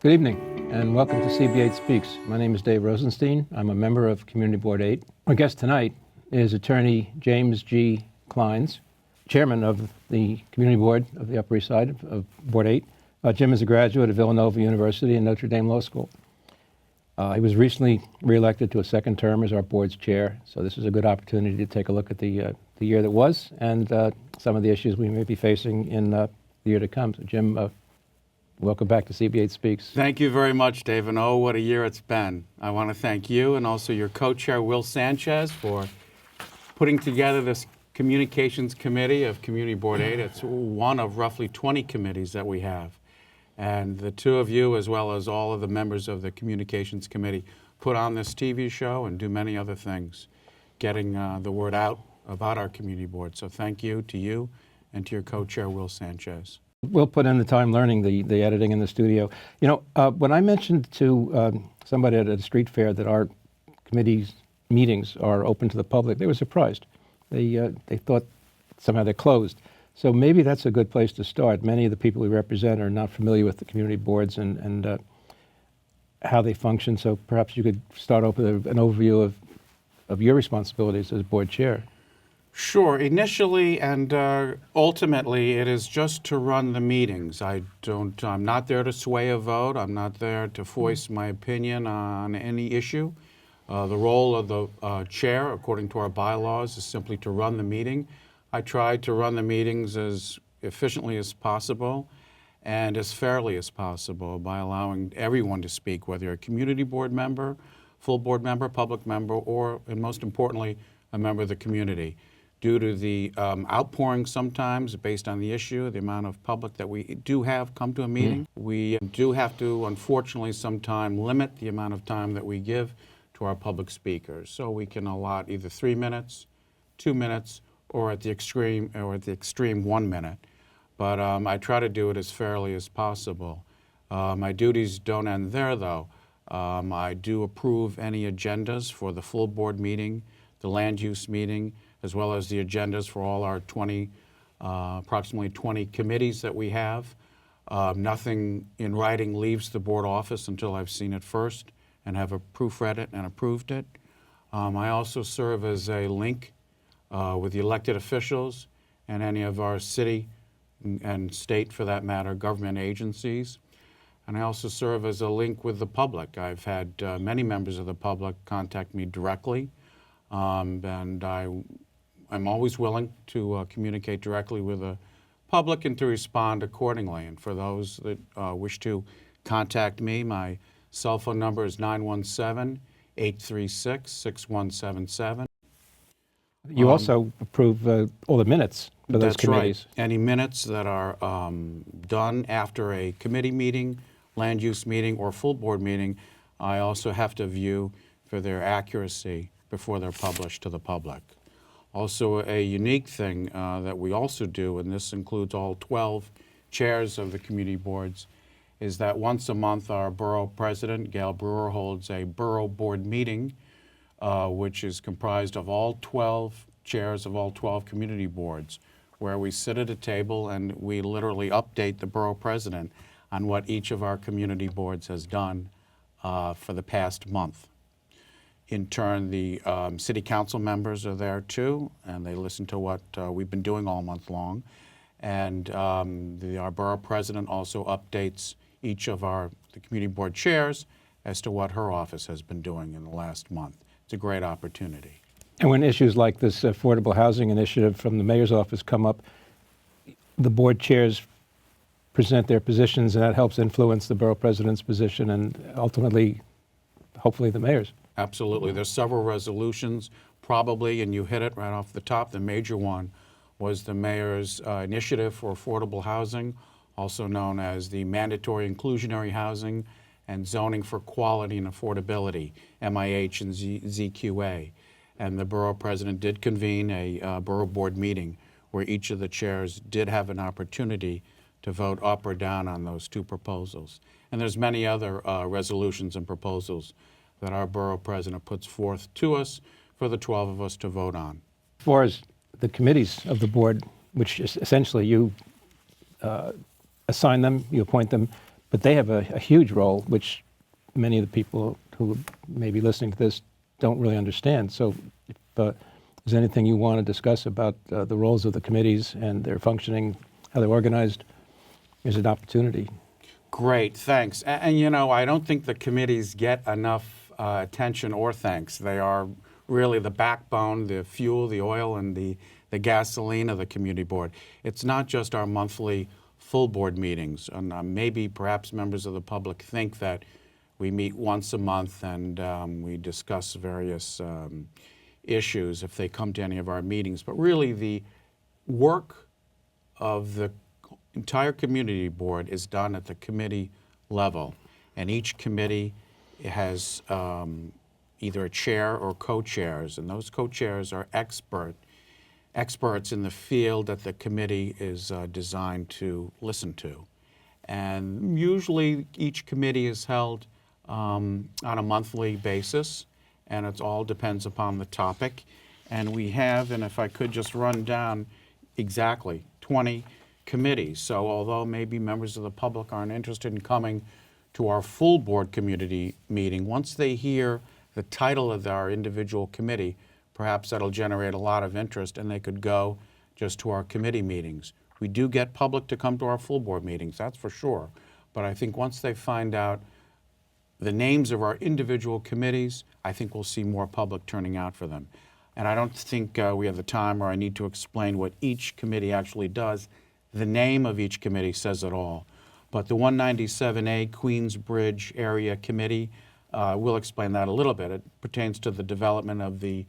Good evening, and welcome to CB8 Speaks. My name is Dave Rosenstein. I'm a member of Community Board 8. Our guest tonight is attorney James G. Clynes, chairman of the Community Board of the Upper East Side of Board 8. Jim is a graduate of Villanova University and Notre Dame Law School. He was recently reelected to a second term as our board's chair, so this is a good opportunity to take a look at the year that was and some of the issues we may be facing in the year to come. So Jim, welcome back to CB8 Speaks. Thank you very much, Dave, and oh, what a year it's been. I want to thank you and also your co-chair, Will Sanchez, for putting together this communications committee of Community Board 8. It's one of roughly 20 committees that we have. And the two of you, as well as all of the members of the communications committee, put on this TV show and do many other things, getting the word out about our community board. So thank you to you and to your co-chair, Will Sanchez. We'll put in the time learning the editing in the studio. You know, when I mentioned to somebody at a street fair that our committee's meetings are open to the public, they were surprised. They thought somehow they're closed. So maybe that's a good place to start. Many of the people we represent are not familiar with the community boards and how they function. So perhaps you could start off with an overview of your responsibilities as board chair. Sure. Initially and ultimately, it is just to run the meetings. I'm not there to sway a vote. I'm not there to voice my opinion on any issue. The role of the chair, according to our bylaws, is simply to run the meeting. I try to run the meetings as efficiently as possible and as fairly as possible by allowing everyone to speak, whether you're a community board member, full board member, public member, or, and most importantly, a member of the community. Due to the outpouring sometimes based on the issue, the amount of public that we do have come to a meeting, we do have to, unfortunately, sometime limit the amount of time that we give to our public speakers. So we can allot either 3 minutes, 2 minutes, or at the extreme 1 minute. But I try to do it as fairly as possible. My duties don't end there, though. I do approve any agendas for the full board meeting, the land use meeting, as well as the agendas for all our approximately 20 committees that we have. Nothing in writing leaves the board office until I've seen it first and have proofread it and approved it. I also serve as a link with the elected officials and any of our city and state, for that matter, government agencies. And I also serve as a link with the public. I've had many members of the public contact me directly, and I'm always willing to communicate directly with the public and to respond accordingly. And for those that wish to contact me, my cell phone number is 917-836-6177. You also approve all the minutes for those committees. Right. Any minutes that are done after a committee meeting, land use meeting, or full board meeting, I also have to view for their accuracy before they're published to the public. Also, a unique thing that we also do, and this includes all 12 chairs of the community boards, is that once a month our borough president, Gail Brewer, holds a borough board meeting, which is comprised of all 12 chairs of all 12 community boards, where we sit at a table and we literally update the borough president on what each of our community boards has done for the past month. In turn, the city council members are there too, and they listen to what we've been doing all month long. And our borough president also updates each of the community board chairs as to what her office has been doing in the last month. It's a great opportunity. And when issues like this affordable housing initiative from the mayor's office come up, the board chairs present their positions, and that helps influence the borough president's position and ultimately, hopefully, the mayor's. Absolutely. There's several resolutions, probably, and you hit it right off the top. The major one was the mayor's initiative for affordable housing, also known as the mandatory inclusionary housing and zoning for quality and affordability, MIH and ZQA. And the borough president did convene a borough board meeting where each of the chairs did have an opportunity to vote up or down on those two proposals. And there's many other resolutions and proposals that our borough president puts forth to us for the 12 of us to vote on. As far as the committees of the board, which is essentially you assign them, you appoint them, But they have a huge role, which many of the people who may be listening to this don't really understand. So if there's anything you want to discuss about the roles of the committees and their functioning, how they're organized, here's an opportunity. Great, thanks. And you know, I don't think the committees get enough attention or thanks. They are really the backbone, the fuel, the oil, and the gasoline of the community board. It's not just our monthly full board meetings. And maybe perhaps members of the public think that we meet once a month and we discuss various issues if they come to any of our meetings. But really the work of the entire community board is done at the committee level. And each committee has either a chair or co-chairs. And those co-chairs are experts in the field that the committee is designed to listen to. And usually each committee is held on a monthly basis, and it all depends upon the topic. And we have, and if I could just run down exactly, 20 committees. So although maybe members of the public aren't interested in coming to our full board community meeting, once they hear the title of our individual committee, perhaps that'll generate a lot of interest and they could go just to our committee meetings. We do get public to come to our full board meetings, that's for sure. But I think once they find out the names of our individual committees, I think we'll see more public turning out for them. And I don't think we have the time or I need to explain what each committee actually does. The name of each committee says it all. But the 197A Queensbridge Area Committee, we'll explain that a little bit. It pertains to the development of the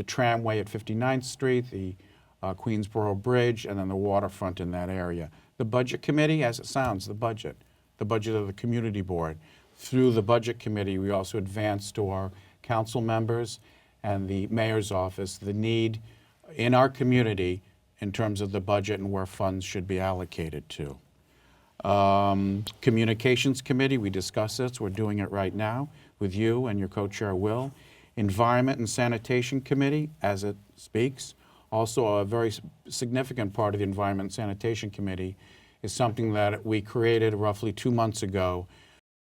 tramway at 59th Street, the Queensboro Bridge, and then the waterfront in that area. The Budget Committee, as it sounds, the budget of the Community Board. Through the Budget Committee, we also advance to our council members and the mayor's office the need in our community in terms of the budget and where funds should be allocated to. Communications Committee, we discussed this. We're doing it right now with you and your co-chair, Will. Environment and Sanitation Committee, as it speaks. Also a very significant part of the Environment and Sanitation Committee is something that we created roughly 2 months ago,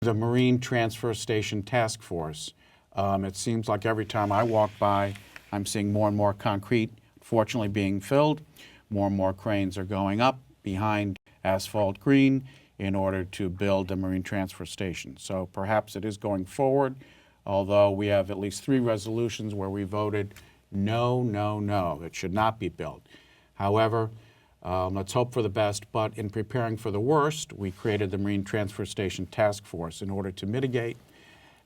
the Marine Transfer Station Task Force. It seems like every time I walk by, I'm seeing more and more concrete, fortunately being filled. More and more cranes are going up behind Asphalt Green in order to build a marine transfer station. So perhaps it is going forward, although we have at least 3 resolutions where we voted no, no, no, it should not be built. However, let's hope for the best, but in preparing for the worst, we created the Marine Transfer Station Task Force in order to mitigate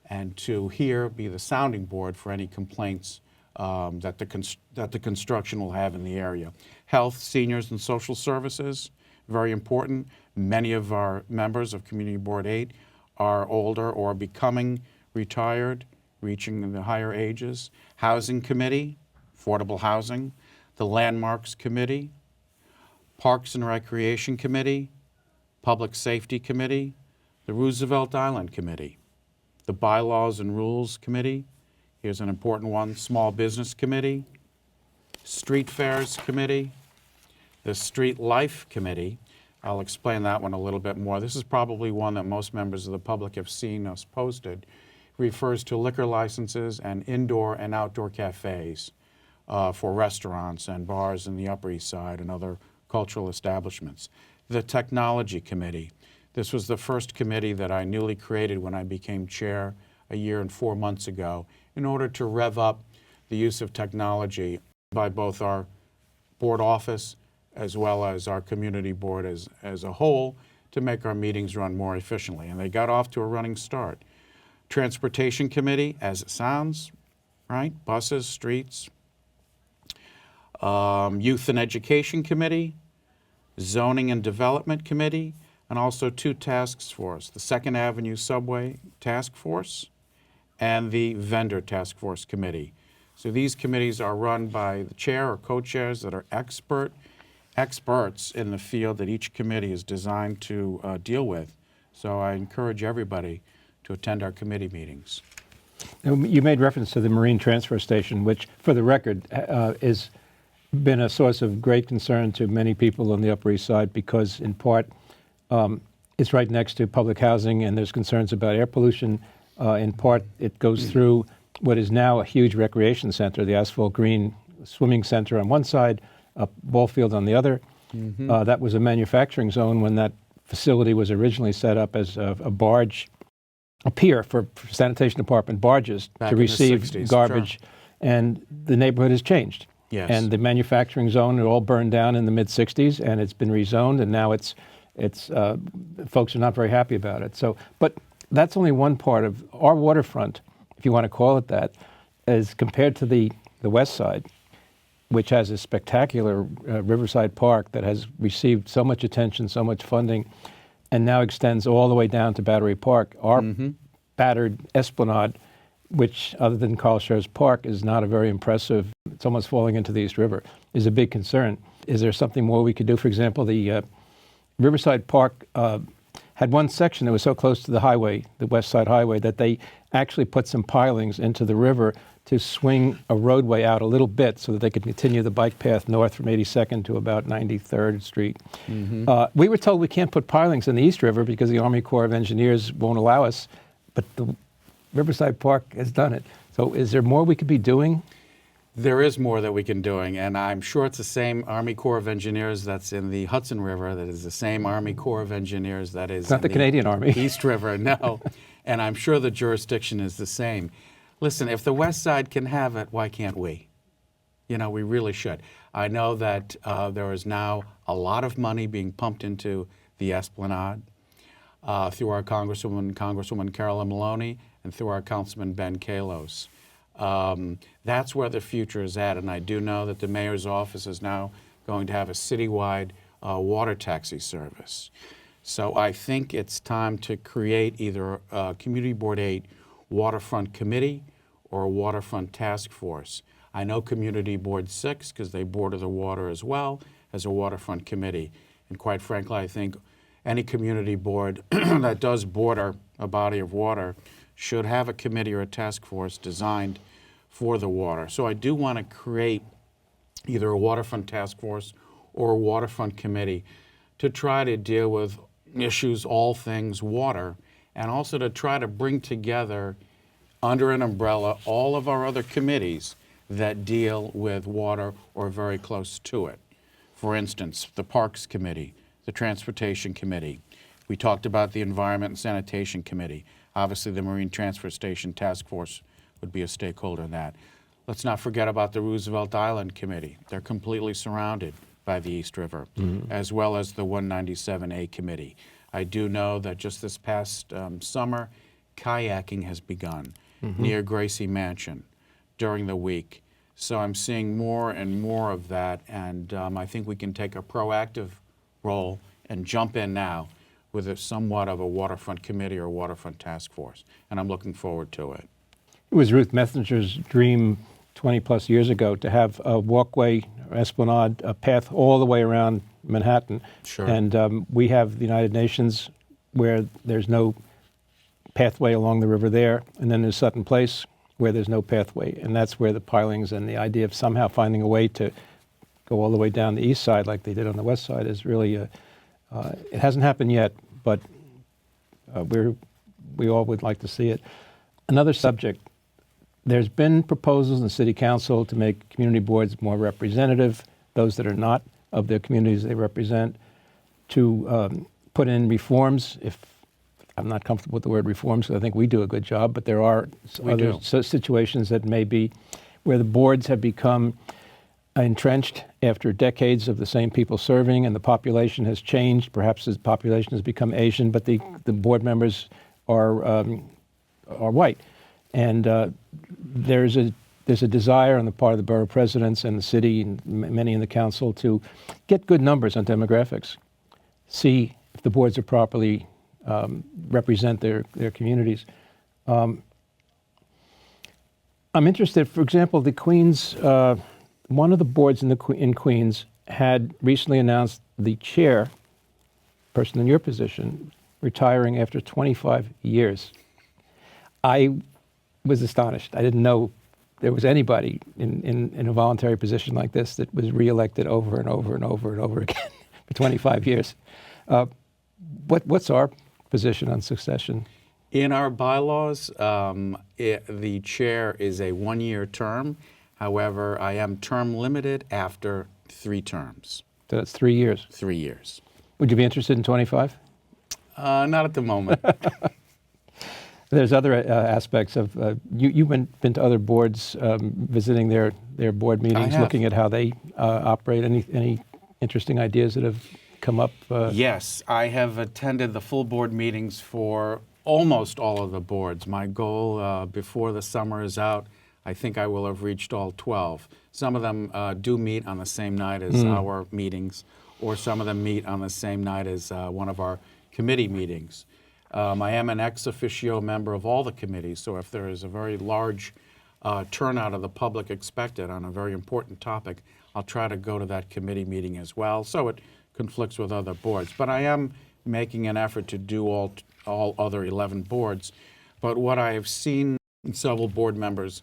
and to be the sounding board for any complaints that the construction will have in the area. Health, seniors, and social services, very important. Many of our members of Community Board 8 are older or becoming retired, reaching the higher ages. Housing Committee, affordable housing. The Landmarks Committee, Parks and Recreation Committee, Public Safety Committee, the Roosevelt Island Committee, the Bylaws and Rules Committee. Here's an important one, Small Business Committee, Street Fairs Committee, the Street Life Committee. I'll explain that one a little bit more. This is probably one that most members of the public have seen us posted. It refers to liquor licenses and indoor and outdoor cafes for restaurants and bars in the Upper East Side and other cultural establishments. The Technology Committee. This was the first committee that I newly created when I became chair a year and 4 months ago in order to rev up the use of technology by both our board office as well as our community board as a whole to make our meetings run more efficiently. And they got off to a running start. Transportation Committee, as it sounds, right? Buses, streets. Youth and Education Committee, Zoning and Development Committee, and also 2 task forces, the 2nd Avenue Subway Task Force and the Vendor Task Force Committee. So these committees are run by the chair or co-chairs that are experts in the field that each committee is designed to deal with. So I encourage everybody to attend our committee meetings. Now, you made reference to the Marine Transfer Station, which, for the record, has been a source of great concern to many people on the Upper East Side because, in part, It's right next to public housing, and there's concerns about air pollution. In part, it goes through what is now a huge recreation center, the asphalt green swimming center on one side, a ball field on the other. That was a manufacturing zone when that facility was originally set up as a barge, a pier for sanitation department barges Back to in the receive 60s, garbage. sure. And the neighborhood has changed. Yes. And the manufacturing zone, it all burned down in the mid-'60s, and it's been rezoned, and now it's folks are not very happy about it. So, but that's only one part of our waterfront, if you want to call it that, as compared to the west side, which has a spectacular Riverside Park that has received so much attention, so much funding, and now extends all the way down to Battery Park. Our battered esplanade, which other than Carl Schurz Park is not a very impressive, it's almost falling into the East River, is a big concern. Is there something more we could do? For example, the Riverside Park had one section that was so close to the highway, the West Side Highway, that they actually put some pilings into the river to swing a roadway out a little bit so that they could continue the bike path north from 82nd to about 93rd Street. We were told we can't put pilings in the East River because the Army Corps of Engineers won't allow us, but the Riverside Park has done it. So is there more we could be doing? There is more that we can doing, and I'm sure it's the same Army Corps of Engineers that's in the Hudson River, that is the same Army Corps of Engineers that is It's not the Canadian Army. East River, no. And I'm sure the jurisdiction is the same. Listen, if the West Side can have it, why can't we? You know, we really should. I know that there is now a lot of money being pumped into the Esplanade through our Congresswoman Carolyn Maloney, and through our Councilman Ben Kalos. That's where the future is at, and I do know that the mayor's office is now going to have a citywide water taxi service. So I think it's time to create either a Community Board 8 waterfront committee or a waterfront task force. I know Community Board 6, because they border the water as well, as a waterfront committee. And quite frankly, I think any community board that does border a body of water should have a committee or a task force designed for the water. So I do want to create either a waterfront task force or a waterfront committee to try to deal with issues, all things water, and also to try to bring together under an umbrella all of our other committees that deal with water or very close to it. For instance, the Parks Committee, the Transportation Committee. We talked about the Environment and Sanitation Committee. Obviously, the Marine Transfer Station Task Force would be a stakeholder in that. Let's not forget about the Roosevelt Island Committee. They're completely surrounded by the East River, as well as the 197A Committee. I do know that just this past summer, kayaking has begun near Gracie Mansion during the week. So I'm seeing more and more of that, and I think we can take a proactive role and jump in now with somewhat of a waterfront committee or waterfront task force, and I'm looking forward to it. It was Ruth Messenger's dream 20 plus years ago to have a walkway, esplanade, a path all the way around Manhattan. Sure. And we have the United Nations where there's no pathway along the river there, and then there's Sutton Place where there's no pathway, and that's where the pilings and the idea of somehow finding a way to go all the way down the east side like they did on the west side is really, it hasn't happened yet, but we all would like to see it. Another subject, there's been proposals in the city council to make community boards more representative, those that are not of the communities they represent, to put in reforms. If I'm not comfortable with the word reforms, because I think we do a good job, but there are other situations that may be where the boards have become entrenched after decades of the same people serving, and the population has changed. Perhaps the population has become Asian, but the board members are white. And there's a desire on the part of the borough presidents and the city and many in the council to get good numbers on demographics, see if the boards are properly represent their communities. I'm interested, for example, the Queens, one of the boards in Queens had recently announced the chair, person in your position, retiring after 25 years. I was astonished. I didn't know there was anybody in a voluntary position like this that was reelected over and over and over and over again for 25 years. What's our position on succession? In our bylaws, the chair is a one-year term. However, I am term limited after 3 terms, So that's 3 years. 3 years. Would you be interested in 25? Not at the moment. There's other aspects of, you've been to other boards, visiting their board meetings, have. looking at how they operate. Any interesting ideas that have come up? Yes, I have attended the full board meetings for almost all of the boards. My goal before the summer is out, I think I will have reached all 12. Some of them do meet on the same night as our meetings, or some of them meet on the same night as one of our committee meetings. I am an ex officio member of all the committees, so if there is a very large turnout of the public expected on a very important topic, I'll try to go to that committee meeting as well, so it conflicts with other boards. But I am making an effort to do all other 11 boards. But what I have seen several board members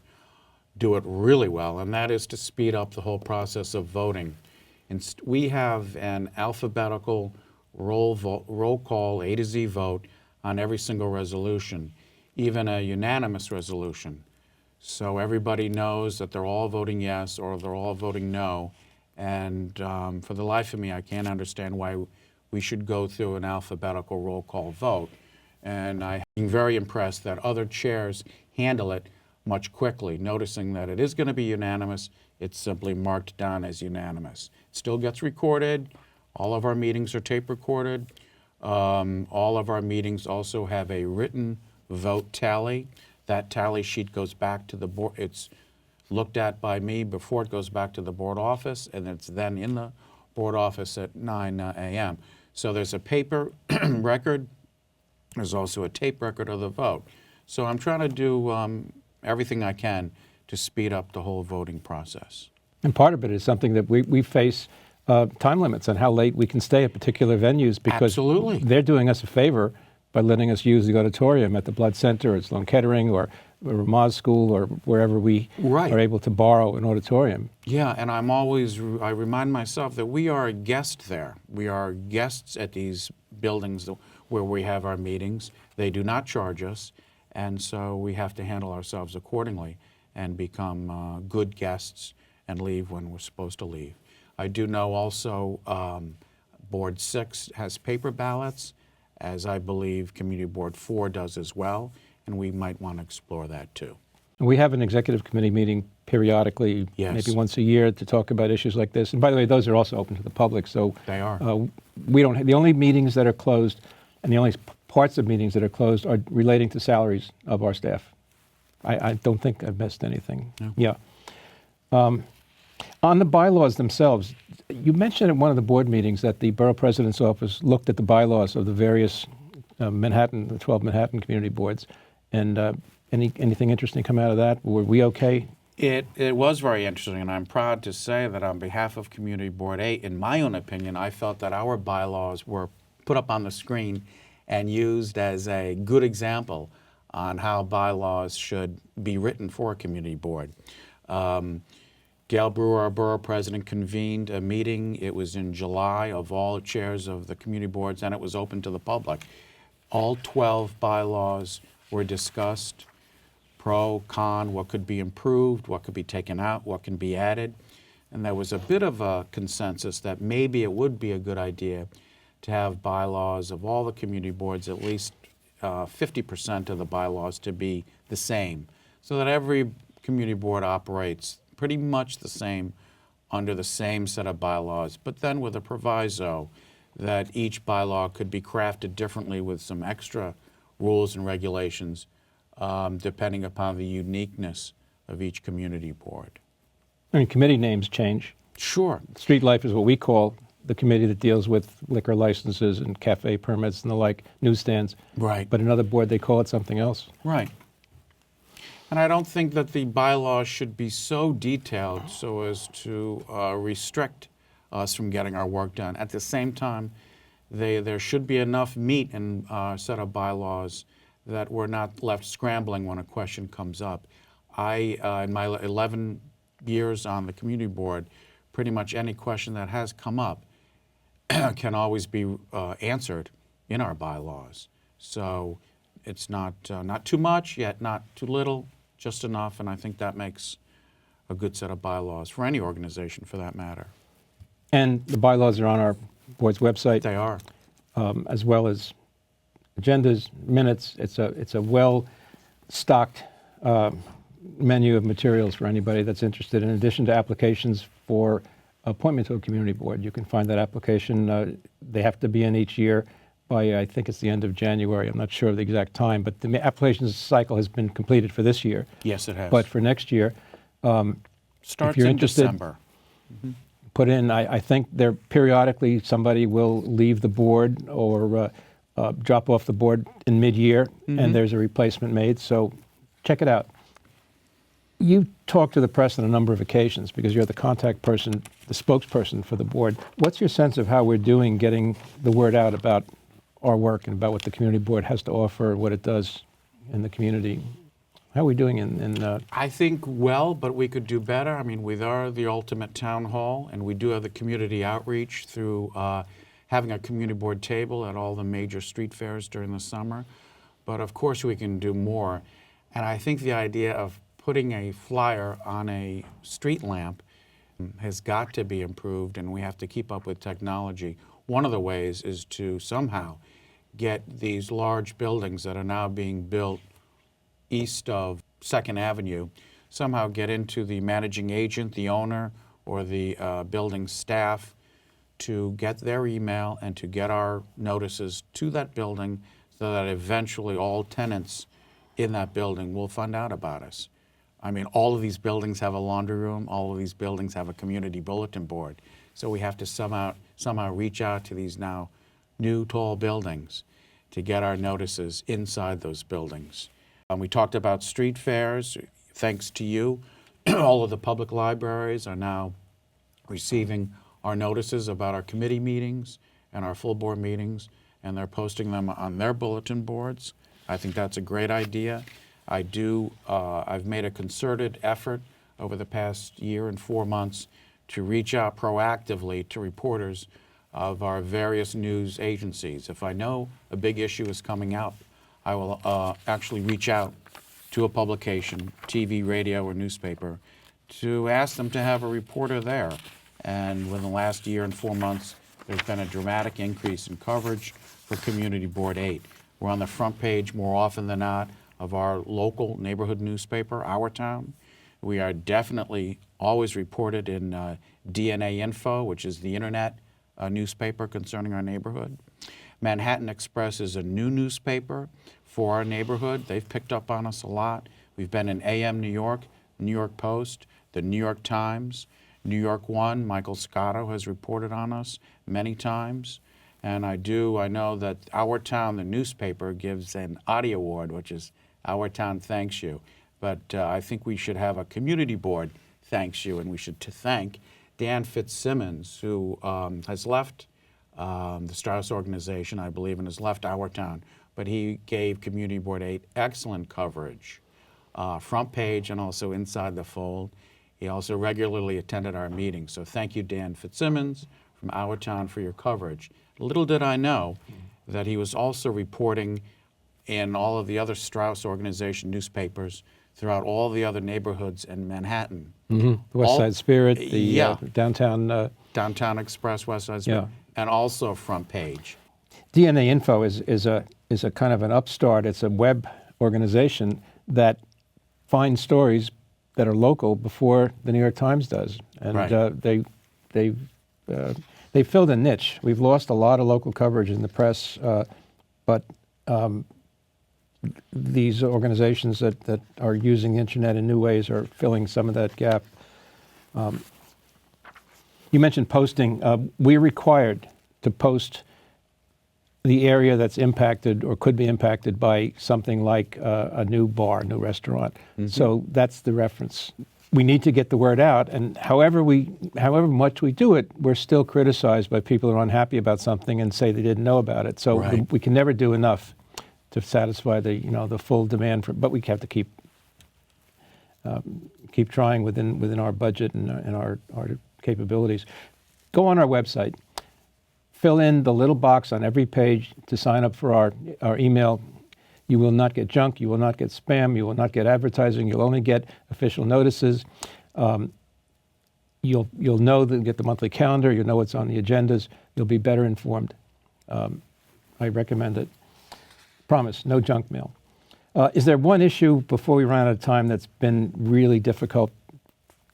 do it really well, and that is to speed up the whole process of voting. We have an alphabetical roll call, A to Z vote on every single resolution, even a unanimous resolution. So everybody knows that they're all voting yes or they're all voting no. And for the life of me, I can't understand why we should go through an alphabetical roll call vote. And I'm very impressed that other chairs handle it much quickly, noticing that it is going to be unanimous. It's simply marked down as unanimous. It still gets recorded. All of our meetings are tape recorded. All of our meetings also have a written vote tally. That tally sheet goes back to the board. It's looked at by me before it goes back to the board office, and it's then in the board office at 9 a.m. So there's a paper record. There's also a tape record of the vote. So I'm trying to do everything I can to speed up the whole voting process. And part of it is something that we face time limits on how late we can stay at particular venues, because Absolutely. they're doing us a favor by letting us use the auditorium at the Blood Center or Sloan Kettering or Ramaz School or wherever we Right. are able to borrow an auditorium. Yeah, and I remind myself that we are a guest there. We are guests at these buildings where we have our meetings. They do not charge us, and so we have to handle ourselves accordingly and become good guests and leave when we're supposed to leave. I do know also Board 6 has paper ballots, as I believe Community Board 4 does as well, and we might want to explore that too. And we have an executive committee meeting periodically, Yes. maybe once a year, to talk about issues like this. And by the way, those are also open to the public. So They are. We don't. The only meetings that are closed, and the only parts of meetings that are closed, are relating to salaries of our staff. I don't think I've missed anything. No. Yeah. On the bylaws themselves, you mentioned at one of the board meetings that the Borough President's Office looked at the bylaws of the various the 12 Manhattan community boards, and anything interesting come out of that? Were we okay? It was very interesting, and I'm proud to say that on behalf of Community Board 8, in my own opinion, I felt that our bylaws were put up on the screen and used as a good example on how bylaws should be written for a community board. Gail Brewer, our borough president, convened a meeting. It was in July, of all chairs of the community boards, and it was open to the public. All 12 bylaws were discussed, pro, con, what could be improved, what could be taken out, what can be added. And there was a bit of a consensus that maybe it would be a good idea to have bylaws of all the community boards, at least 50% of the bylaws to be the same, so that every community board operates pretty much the same under the same set of bylaws, but then with a proviso that each bylaw could be crafted differently with some extra rules and regulations depending upon the uniqueness of each community board. I mean, committee names change. Sure. Street Life is what we call the committee that deals with liquor licenses and cafe permits and the like, newsstands. Right. But another board, they call it something else. Right. And I don't think that the bylaws should be so detailed so as to restrict us from getting our work done. At the same time, there should be enough meat in a set of bylaws that we're not left scrambling when a question comes up. In my 11 years on the community board, pretty much any question that has come up can always be answered in our bylaws. So it's not too much, yet not too little, just enough, and I think that makes a good set of bylaws for any organization for that matter. And the bylaws are on our board's website, They are. as well as agendas, minutes. It's a well-stocked menu of materials for anybody that's interested. In addition to applications for appointment to a community board, you can find that application. They have to be in each year by, I think it's the end of January. I'm not sure of the exact time, but the applications cycle has been completed for this year. Yes, it has. But for next year, Starts if you're in interested, December. put in, I think there periodically somebody will leave the board or drop off the board in mid-year, and there's a replacement made, so check it out. You talk to the press on a number of occasions because you're the contact person, the spokesperson for the board. What's your sense of how we're doing getting the word out about our work and about what the community board has to offer, what it does in the community? How are we doing in I think well, but we could do better. I mean, we are the ultimate town hall, and we do have the community outreach through having a community board table at all the major street fairs during the summer. But of course we can do more. And I think the idea of putting a flyer on a street lamp has got to be improved, and we have to keep up with technology. One of the ways is to somehow get these large buildings that are now being built east of 2nd Avenue, somehow get into the managing agent, the owner, or the building staff to get their email and to get our notices to that building so that eventually all tenants in that building will find out about us. I mean, all of these buildings have a laundry room, all of these buildings have a community bulletin board. So we have to somehow reach out to these now new tall buildings to get our notices inside those buildings. We talked about street fairs. Thanks to you, all of the public libraries are now receiving our notices about our committee meetings and our full board meetings, and they're posting them on their bulletin boards. I think that's a great idea. I've made a concerted effort over the past year and 4 months to reach out proactively to reporters of our various news agencies. If I know a big issue is coming out, I will actually reach out to a publication, TV, radio, or newspaper, to ask them to have a reporter there. And within the last year and 4 months, there's been a dramatic increase in coverage for Community Board 8. We're on the front page more often than not of our local neighborhood newspaper, Our Town. We are definitely always reported in DNA Info, which is the internet newspaper concerning our neighborhood. Manhattan Express is a new newspaper for our neighborhood. They've picked up on us a lot. We've been in AM New York, New York Post, the New York Times, New York One. Michael Scotto has reported on us many times. And I know that Our Town, the newspaper, gives an Audie Award, which is Our Town Thanks You. But I think we should have a community board thanks you, and we should thank Dan Fitzsimmons, who has left the Strauss organization, I believe, and has left Our Town. But he gave Community Board 8 excellent coverage, front page and also inside the fold. He also regularly attended our meetings. So thank you, Dan Fitzsimmons from Our Town, for your coverage. Little did I know that he was also reporting in all of the other Strauss organization newspapers throughout all the other neighborhoods in Manhattan. the West Side Spirit, the downtown... Downtown Express, West Side Spirit, and also front page. DNA Info is a kind of an upstart. It's a web organization that finds stories that are local before the New York Times does, and Right. they filled a niche. We've lost a lot of local coverage in the press, but these organizations that are using the internet in new ways are filling some of that gap. You mentioned posting. We're required to post the area that's impacted or could be impacted by something like a new bar, new restaurant. So that's the reference. We need to get the word out, and however much we do it, we're still criticized by people who are unhappy about something and say they didn't know about it. So Right. we can never do enough to satisfy the full demand for. But we have to keep trying within our budget and our capabilities. Go on our website, fill in the little box on every page to sign up for our email. You will not get junk, you will not get spam, you will not get advertising, you'll only get official notices. You'll know that you get the monthly calendar, you'll know what's on the agendas, you'll be better informed. I recommend it. Promise, no junk mail. Is there one issue before we run out of time that's been really difficult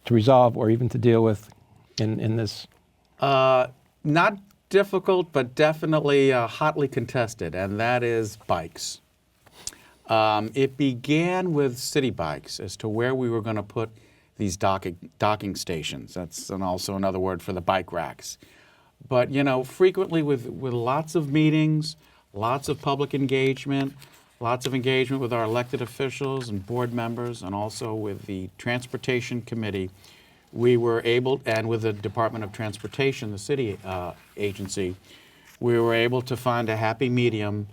to resolve or even to deal with in this? Not difficult, but definitely hotly contested, and that is bikes. It began with city bikes as to where we were going to put these docking stations. That's also another word for the bike racks. But, you know, frequently with lots of meetings, lots of public engagement, lots of engagement with our elected officials and board members, and also with the Transportation Committee, we were able, and with the Department of Transportation, the city agency, we were able to find a happy medium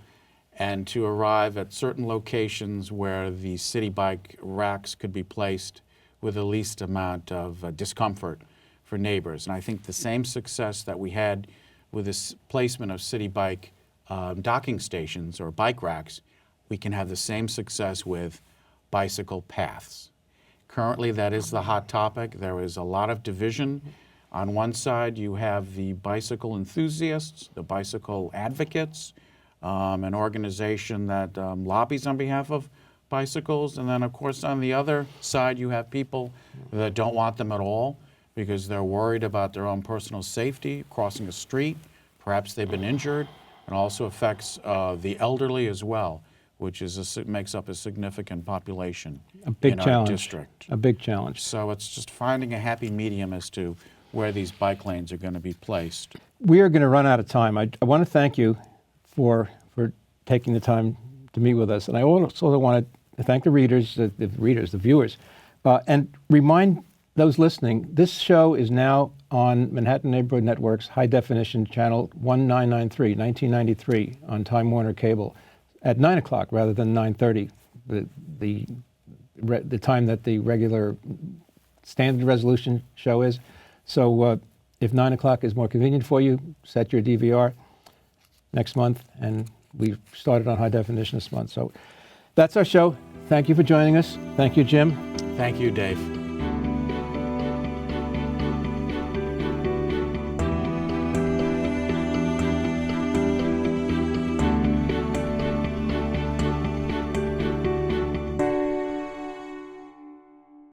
and to arrive at certain locations where the city bike racks could be placed with the least amount of discomfort for neighbors. And I think the same success that we had with this placement of city bike docking stations or bike racks, we can have the same success with bicycle paths. Currently, that is the hot topic. There is a lot of division. On one side, you have the bicycle enthusiasts, the bicycle advocates, an organization that lobbies on behalf of bicycles. And then, of course, on the other side, you have people that don't want them at all because they're worried about their own personal safety, crossing a street. Perhaps they've been injured. It also affects the elderly as well, which makes up a significant population in our district. A big challenge. So it's just finding a happy medium as to where these bike lanes are going to be placed. We are going to run out of time. I want to thank you for taking the time to meet with us. And I also want to thank the readers, the viewers, and remind those listening, this show is now on Manhattan Neighborhood Network's high definition channel 1993, 1993 on Time Warner Cable at 9 o'clock rather than 9:30, the time that the regular standard resolution show is. So if 9 o'clock is more convenient for you, set your DVR next month, and we've started on high definition this month. So that's our show. Thank you for joining us. Thank you, Jim. Thank you, Dave.